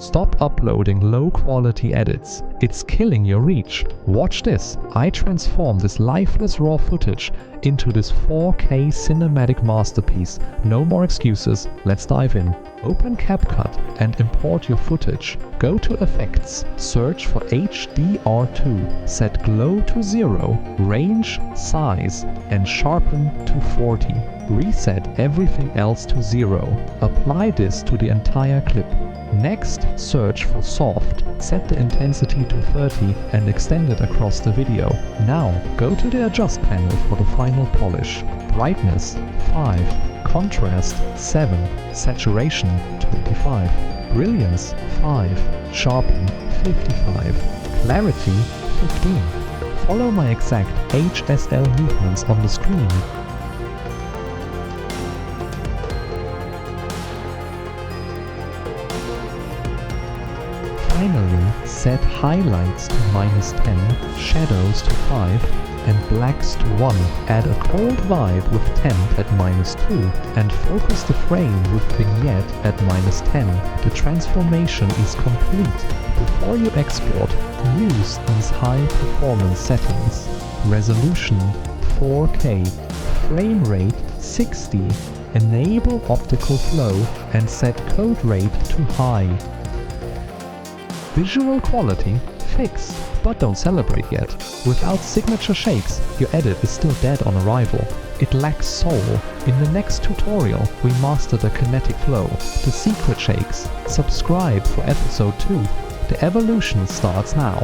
Stop uploading low-quality edits. It's killing your reach. Watch this. I transform this lifeless raw footage into this 4K cinematic masterpiece. No more excuses. Let's dive in. Open CapCut and import your footage. Go to Effects, search for HDR2, set Glow to 0, Range, Size, and Sharpen to 40. Reset everything else to 0. Apply this to the entire clip. Next, search for Soft, set the intensity to 30 and extend it across the video. Now, go to the Adjust panel for the final polish. Brightness 5, Contrast 7, Saturation 25, Brilliance 5, Sharpen 55, Clarity 15. Follow my exact HSL movements on the screen. Finally, set highlights to -10, shadows to 5, and blacks to 1. Add a cold vibe with temp at -2 and focus the frame with vignette at -10. The transformation is complete. Before you export, use these high performance settings. Resolution 4K, frame rate 60, enable optical flow and set code rate to high. Visual quality fixed, but don't celebrate yet. Without signature shakes, your edit is still dead on arrival. It lacks soul. In the next tutorial, we master the kinetic flow, the secret shakes. Subscribe for episode 2. The evolution starts now.